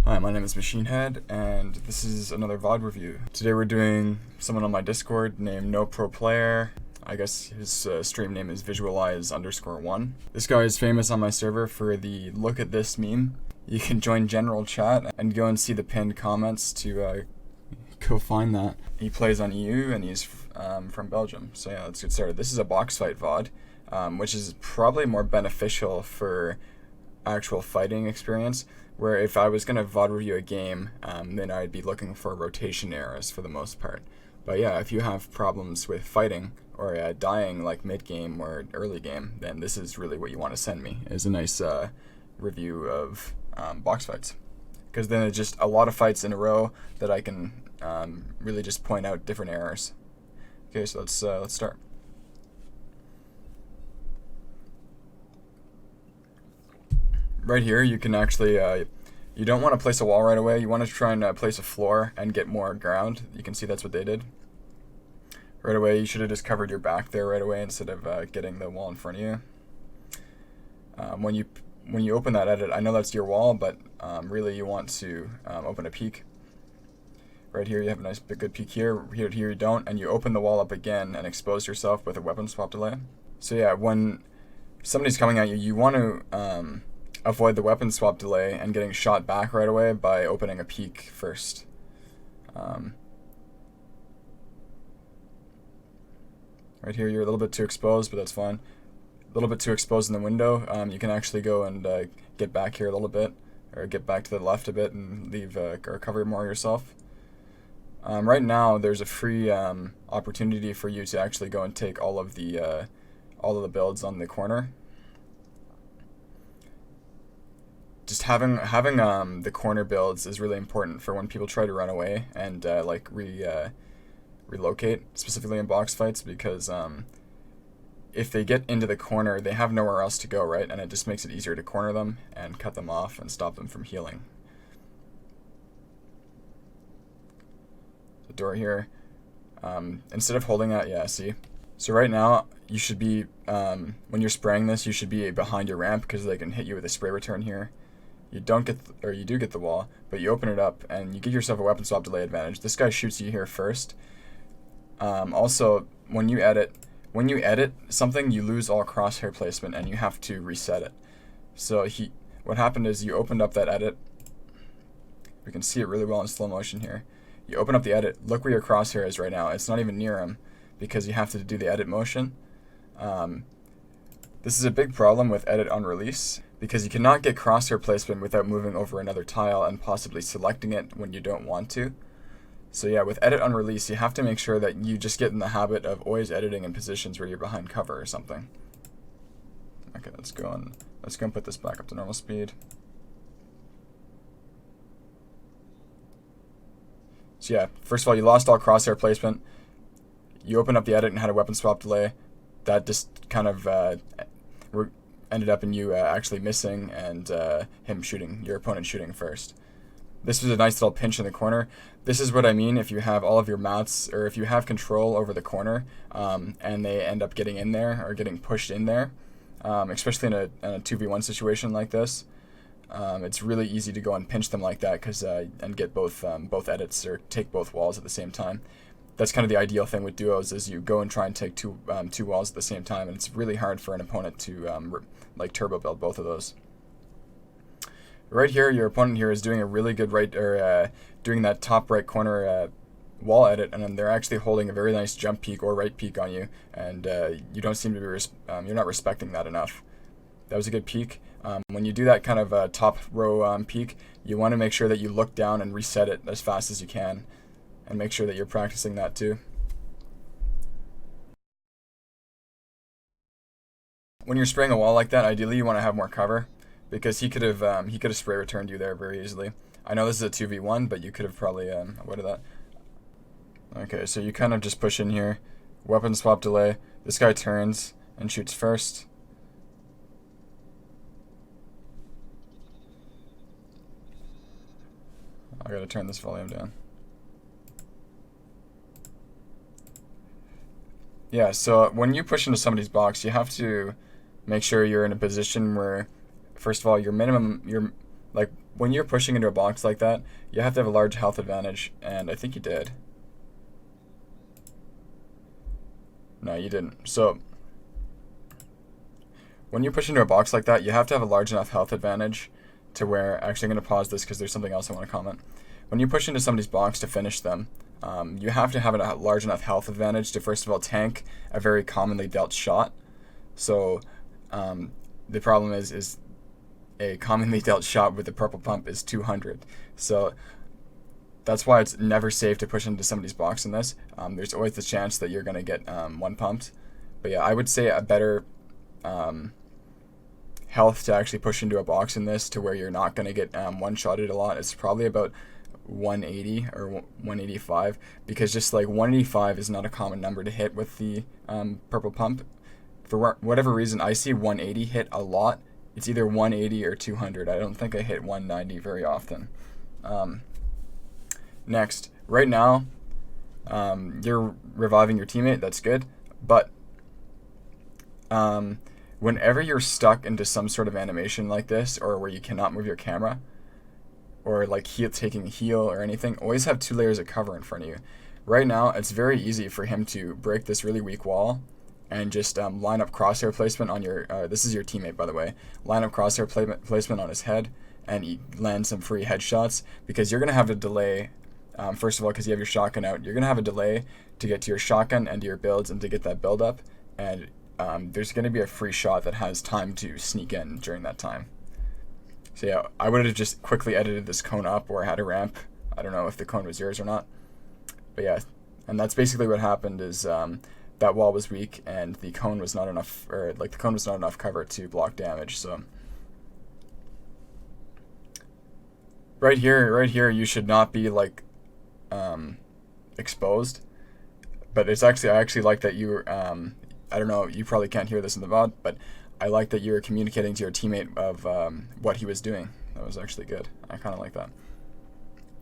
Hi, my name is MachineRite, and this is another Vod review. Today we're doing someone on my Discord named NoProPlayer. I guess his stream name is visualize_1. This guy is famous on my server for the look at this meme. You can join general chat and go and see the pinned comments to go find that. He plays on EU and he's from Belgium. So yeah, let's get started. This is a box fight VOD, which is probably more beneficial for actual fighting experience, where if I was going to VOD review a game, then I'd be looking for rotation errors for the most part. But yeah, if you have problems with fighting or dying like mid-game or early game, then this is really what you want to send me, is a nice review of box fights. Because then it's just a lot of fights in a row that I can really just point out different errors. Okay, so let's start. Right here, you can actually, you don't want to place a wall right away. You want to try and place a floor and get more ground. You can see that's what they did. Right away, you should have just covered your back there right away instead of getting the wall in front of you. When you open that edit, I know that's your wall, but really you want to open a peak. Right here, you have a nice good peak here. Here you don't, and you open the wall up again and expose yourself with a weapon swap delay. So yeah, when somebody's coming at you, you want to avoid the weapon swap delay and getting shot back right away by opening a peak first. Right here, you're a little bit too exposed, but that's fine. A little bit too exposed in the window. You can actually go and get back here a little bit, or get back to the left a bit and leave or cover more yourself. Right now, there's a free opportunity for you to actually go and take all of the builds on the corner. Just having the corner builds is really important for when people try to run away and relocate, specifically in box fights, because if they get into the corner, they have nowhere else to go, right? And it just makes it easier to corner them and cut them off and stop them from healing. The door here, instead of holding that, yeah, see? So right now, you should be, when you're spraying this, you should be behind your ramp because they can hit you with a spray return here. You don't get, or you do get the wall, but you open it up and you give yourself a weapon swap delay advantage. This guy shoots you here first. Also, when you edit something, you lose all crosshair placement and you have to reset it. So what happened is you opened up that edit. We can see it really well in slow motion here. You open up the edit. Look where your crosshair is right now. It's not even near him because you have to do the edit motion. This is a big problem with edit on release, because you cannot get crosshair placement without moving over another tile and possibly selecting it when you don't want to. So yeah, with edit on release, you have to make sure that you just get in the habit of always editing in positions where you're behind cover or something. Okay, let's go and put this back up to normal speed. So yeah, first of all, you lost all crosshair placement. You open up the edit and had a weapon swap delay. That just kind of ended up in you actually missing and your opponent shooting first. This was a nice little pinch in the corner. This is what I mean if you have all of your mats, or if you have control over the corner and they end up getting in there or getting pushed in there, especially in a 2v1 situation like this. It's really easy to go and pinch them like that and get both edits or take both walls at the same time. That's kind of the ideal thing with duos, is you go and try and take two walls at the same time, and it's really hard for an opponent to like turbo build both of those. Right here, your opponent here is doing a really good doing that top right corner wall edit, and then they're actually holding a very nice jump peak or right peak on you, and you don't seem to be you're not respecting that enough. That was a good peak. When you do that kind of top row peak, you want to make sure that you look down and reset it as fast as you can, and make sure that you're practicing that too. When you're spraying a wall like that, ideally you want to have more cover, because he could have spray returned you there very easily. I know this is a 2v1, but you could have probably avoided that. Okay, so you kind of just push in here, weapon swap delay. This guy turns and shoots first. I gotta turn this volume down. Yeah, so when you push into somebody's box, you have to make sure you're in a position where, first of all, your Like, when you're pushing into a box like that, you have to have a large health advantage, and I think you did. No, you didn't. So, when you push into a box like that, you have to have a large enough health advantage to where, actually I'm going to pause this because there's something else I want to comment. When you push into somebody's box to finish them, you have to have a large enough health advantage to, first of all, tank a very commonly dealt shot. So the problem is a commonly dealt shot with the purple pump is 200. So that's why it's never safe to push into somebody's box in this. There's always the chance that you're going to get one pumped. But yeah, I would say a better health to actually push into a box in this to where you're not going to get one-shotted a lot. It's probably about 180 or 185, because just like 185 is not a common number to hit with the purple pump. For whatever reason, I see 180 hit a lot. It's either 180 or 200. I don't think I hit 190 very often. Next, right now, you're reviving your teammate. That's good. But whenever you're stuck into some sort of animation like this, or where you cannot move your camera, or like taking a heal or anything, always have 2 layers of cover in front of you. Right now, it's very easy for him to break this really weak wall and just line up crosshair placement on your, this is your teammate by the way, line up crosshair placement on his head and land some free headshots, because you're going to have a delay, first of all, because you have your shotgun out, you're going to have a delay to get to your shotgun and to your builds and to get that build up, and there's going to be a free shot that has time to sneak in during that time. So yeah, I would have just quickly edited this cone up or had a ramp. I don't know if the cone was yours or not. But yeah, and that's basically what happened is that wall was weak and the cone was not enough, or like the cone was not enough cover to block damage. So right here, you should not be like exposed. But it's actually, I actually like that you I don't know, you probably can't hear this in the VOD, but I like that you were communicating to your teammate of what he was doing. That was actually good. I kind of like that.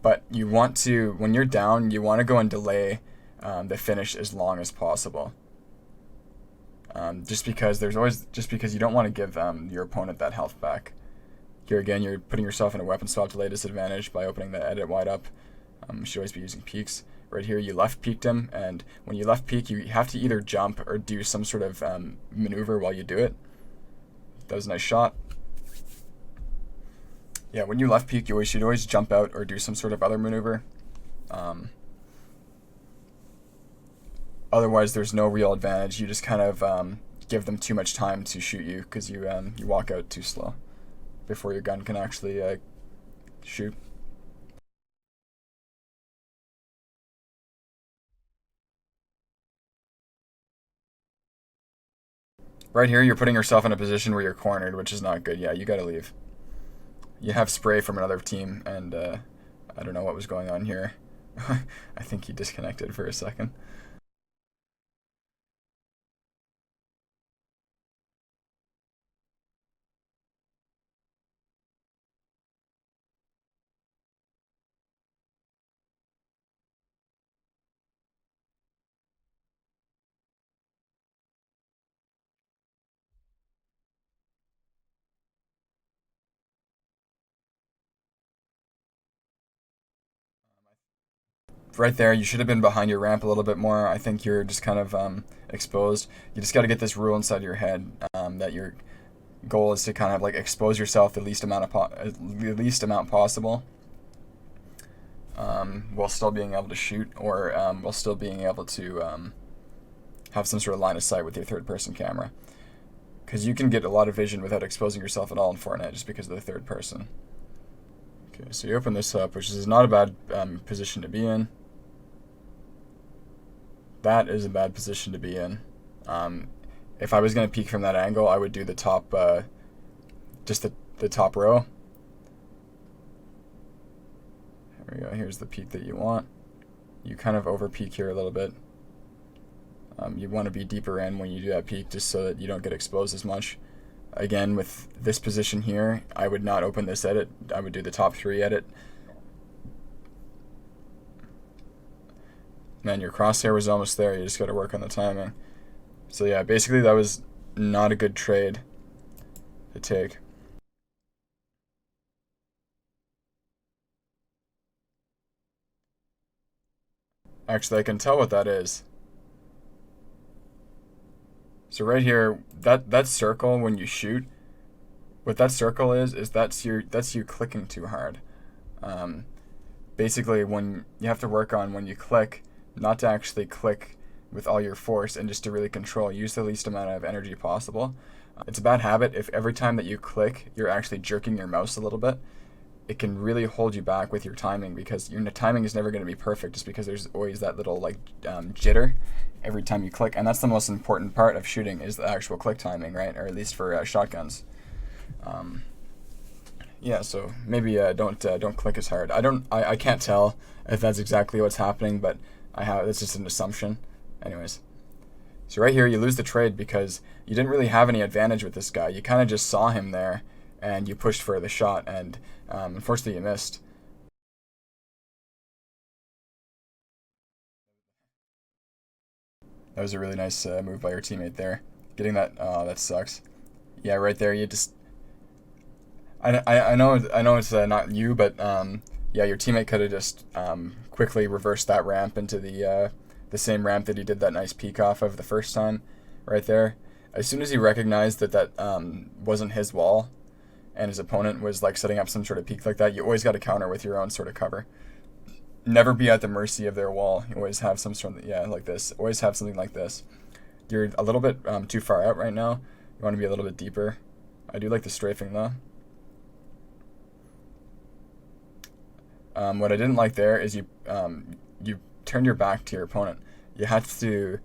But you want to, when you're down, you want to go and delay the finish as long as possible. Just because you don't want to give your opponent that health back. Here again, you're putting yourself in a weapon swap delay disadvantage by opening the edit wide up. You should always be using peeks. Right here, you left peeked him, and when you left peek, you have to either jump or do some sort of maneuver while you do it. That was a nice shot. Yeah, when you left peek, you should always jump out or do some sort of other maneuver. Otherwise, there's no real advantage. You just kind of give them too much time to shoot you because you walk out too slow before your gun can actually shoot. Right here, you're putting yourself in a position where you're cornered, which is not good. Yeah, you gotta leave. You have spray from another team, and I don't know what was going on here. I think he disconnected for a second. Right there, you should have been behind your ramp a little bit more. I think you're just kind of exposed. You just got to get this rule inside your head that your goal is to kind of like expose yourself the least amount possible, while still being able to shoot, or while still being able to have some sort of line of sight with your third-person camera. Because you can get a lot of vision without exposing yourself at all in Fortnite just because of the third person. Okay, so you open this up, which is not a bad position to be in. That is a bad position to be in. If I was going to peek from that angle, I would do the top, just the top row. There we go. Here's the peek that you want. You kind of over peek here a little bit. You want to be deeper in when you do that peek just so that you don't get exposed as much. Again, with this position here, I would not open this edit. I would do the top 3 edit. Man, your crosshair was almost there. You just got to work on the timing. So yeah, basically that was not a good trade to take. Actually, I can tell what that is. So right here, that circle when you shoot, what that circle is that's you clicking too hard. Um, Basically, when you have to work on when you click, not to actually click with all your force and just to really control, use the least amount of energy possible. It's a bad habit if every time that you click, you're actually jerking your mouse a little bit. It can really hold you back with your timing because your timing is never going to be perfect just because there's always that little like jitter every time you click, and that's the most important part of shooting is the actual click timing, right? Or at least for shotguns. Um, yeah, so maybe don't click as hard. I can't tell if that's exactly what's happening, but it's just an assumption. Anyways, so right here you lose the trade because you didn't really have any advantage with this guy. You kind of just saw him there, and you pushed for the shot, and unfortunately you missed. That was a really nice move by your teammate there. Getting that, oh, that sucks. Yeah, right there, you just. I know it's not you, but yeah, your teammate could have just quickly reversed that ramp into the same ramp that he did that nice peek off of the first time, right there. As soon as he recognized that wasn't his wall, and his opponent was like setting up some sort of peek like that, you always got to counter with your own sort of cover. Never be at the mercy of their wall. You always have some sort of, yeah, like this. Always have something like this. You're a little bit too far out right now. You want to be a little bit deeper. I do like the strafing though. What I didn't like there is you turned your back to your opponent. You had to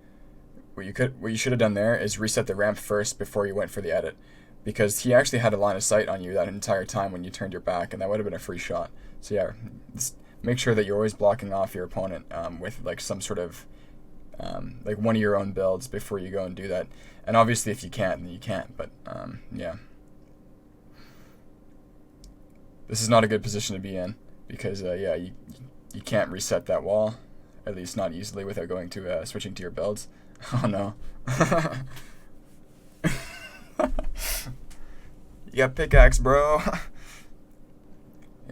what you should have done there is reset the ramp first before you went for the edit, because he actually had a line of sight on you that entire time when you turned your back, and that would have been a free shot. So yeah, make sure that you're always blocking off your opponent with like some sort of like one of your own builds before you go and do that. And obviously, if you can't, then you can't. But yeah, this is not a good position to be in because yeah, you can't reset that wall, at least not easily without going to switching to your builds. Oh no. You got pickaxe, bro.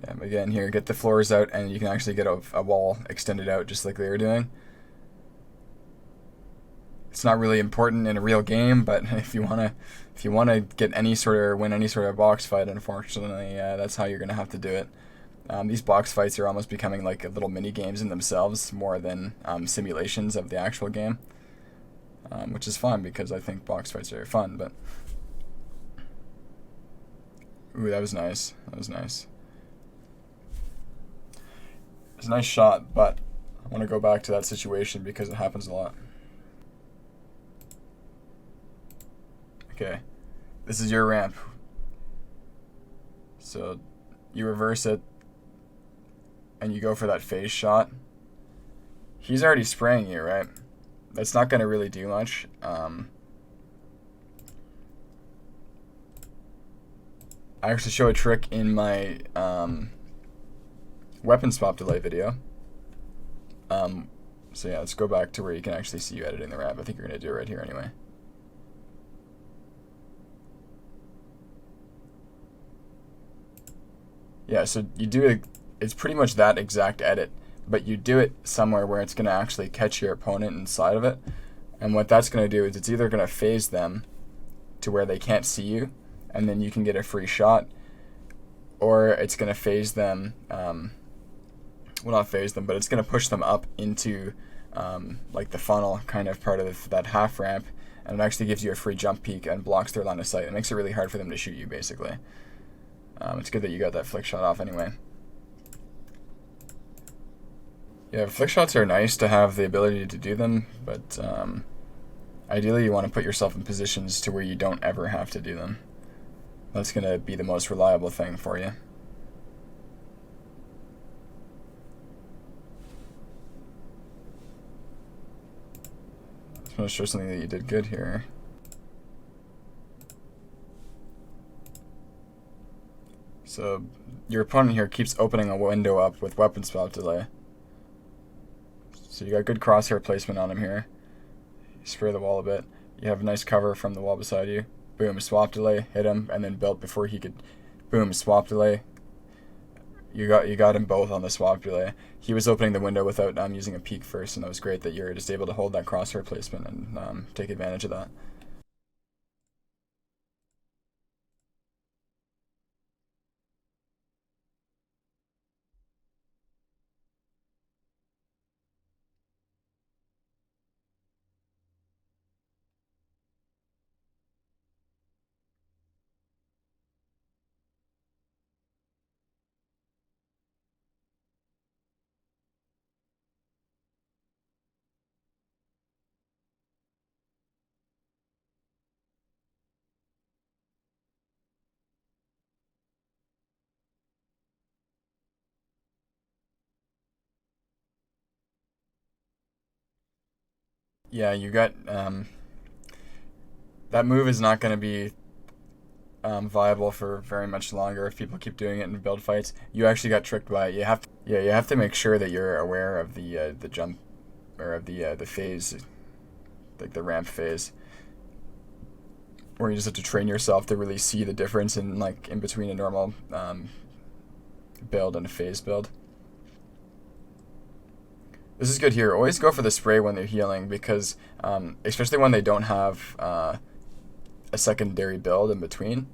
Yeah, again here, get the floors out, and you can actually get a wall extended out just like they were doing. It's not really important in a real game, but if you wanna get any sort of win any sort of box fight, unfortunately, that's how you're gonna have to do it. These box fights are almost becoming like little mini games in themselves, more than simulations of the actual game, which is fun because I think box fights are fun. But ooh, that was nice. That was nice. It's a nice shot, but I want to go back to that situation because it happens a lot. Okay, this is your ramp. So you reverse it, and you go for that phase shot. He's already spraying you, right? That's not going to really do much. I actually show a trick in my weapon swap delay video. So yeah, let's go back to where you can actually see you editing the ramp. I think you're going to do it right here anyway. Yeah, so you do it, it's pretty much that exact edit, but you do it somewhere where it's going to actually catch your opponent inside of it. And what that's going to do is it's either going to phase them to where they can't see you, and then you can get a free shot, or it's going to phase them, well, not phase them, but it's going to push them up into like the funnel kind of part of that half ramp, and it actually gives you a free jump peak and blocks their line of sight. It makes it really hard for them to shoot you, basically. It's good that you got that flick shot off anyway. Yeah, flick shots are nice to have the ability to do them, but ideally you want to put yourself in positions to where you don't ever have to do them. That's going to be the most reliable thing for you. I just want to show something that you did good here. So your opponent here keeps opening a window up with weapon swap delay. So you got good crosshair placement on him here. You spray the wall a bit. You have a nice cover from the wall beside you. Boom, swap delay, hit him, and then built before he could. Boom, swap delay. you got him both on the swap delay. He was opening the window without using a peek first, and that was great that you're just able to hold that crosshair placement and take advantage of that. Yeah, you got that move is not going to be viable for very much longer if people keep doing it in build fights. You actually got tricked by it. You have to make sure that you're aware of the jump or of the phase, like the ramp phase, where you just have to train yourself to really see the difference in between a normal build and a phase build. This is good here. Always go for the spray when they're healing because, especially when they don't have a secondary build in between.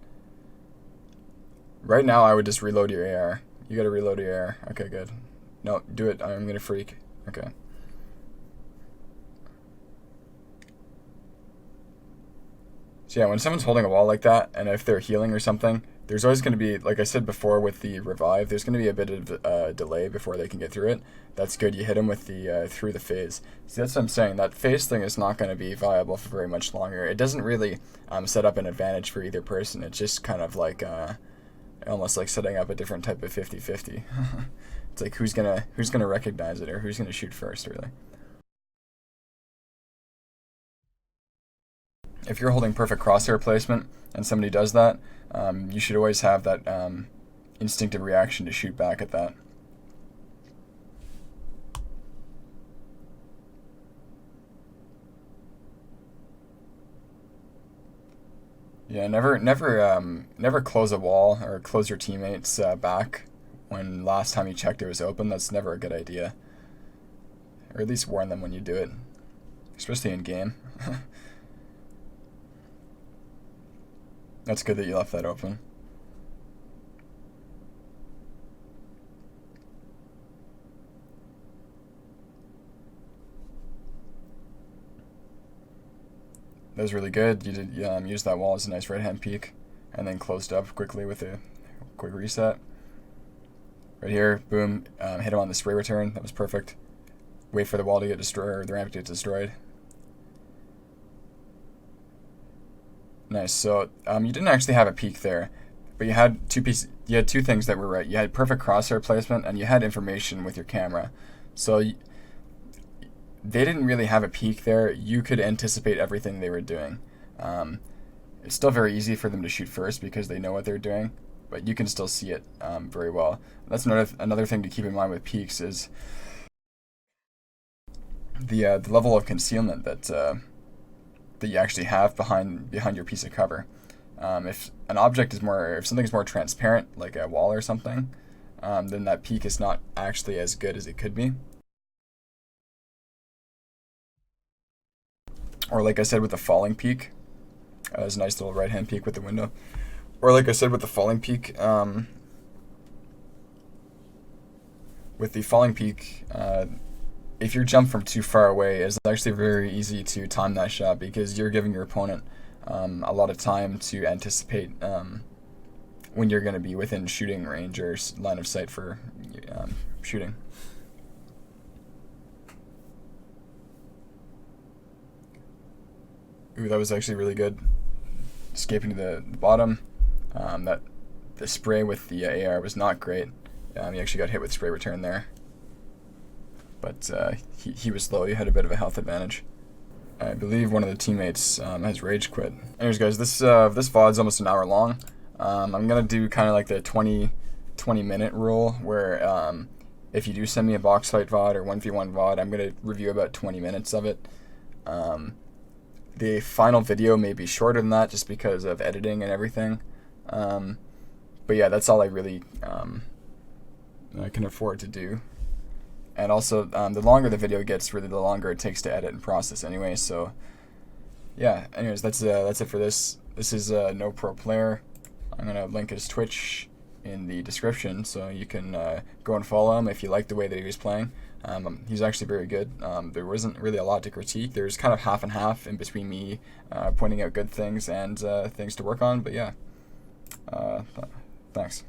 Right now, I would just reload your AR. You gotta reload your AR. Okay, good. No, do it. I'm gonna freak. Okay. So yeah, when someone's holding a wall like that, and if they're healing or something, there's always going to be, like I said before with the revive, there's going to be a bit of delay before they can get through it. That's good. You hit them with the through the phase. See, that's what I'm saying. That phase thing is not going to be viable for very much longer. It doesn't really set up an advantage for either person. It's just kind of like almost like setting up a different type of 50-50. It's like who's gonna recognize it or who's gonna shoot first, really. If you're holding perfect crosshair placement and somebody does that, you should always have that instinctive reaction to shoot back at that. Yeah, never close a wall or close your teammates back when last time you checked it was open. That's never a good idea. Or at least warn them when you do it, especially in game. That's good that you left that open. That was really good. You did use that wall as a nice right-hand peek, and then closed up quickly with a quick reset. Right here, boom, hit him on the spray return. That was perfect. Wait for the wall to get destroyed, or the ramp to get destroyed. Nice. So you didn't actually have a peek there, but you had You had two things that were right. You had perfect crosshair placement, and you had information with your camera. So they didn't really have a peek there. You could anticipate everything they were doing. It's still very easy for them to shoot first because they know what they're doing, but you can still see it very well. That's another thing to keep in mind with peeks is the level of concealment that you actually have behind your piece of cover. If something's more transparent, like a wall or something, then that peek is not actually as good as it could be. Or like I said with the falling peak, there's a nice little right-hand peek with the window. Or like I said with the falling peak, if you jump from too far away, it's actually very easy to time that shot because you're giving your opponent a lot of time to anticipate when you're going to be within shooting range or line of sight for shooting. Ooh, that was actually really good. Escaping to the bottom. The spray with the AR was not great. He actually got hit with spray return there. But he was low. He had a bit of a health advantage. I believe one of the teammates has rage quit. Anyways, guys, this VOD's almost an hour long. I'm gonna do kind of like the 20 minute rule, where if you do send me a box fight VOD or 1v1 VOD, I'm gonna review about 20 minutes of it. The final video may be shorter than that, just because of editing and everything. But yeah, that's all I really can afford to do. And also, the longer the video gets, really the longer it takes to edit and process anyway. So yeah, anyways, that's it for this. This is No Pro Player. I'm gonna link his Twitch in the description, so you can go and follow him if you like the way that he was playing. He's actually very good. There wasn't really a lot to critique. There's kind of half and half in between me pointing out good things and things to work on. But yeah, thanks.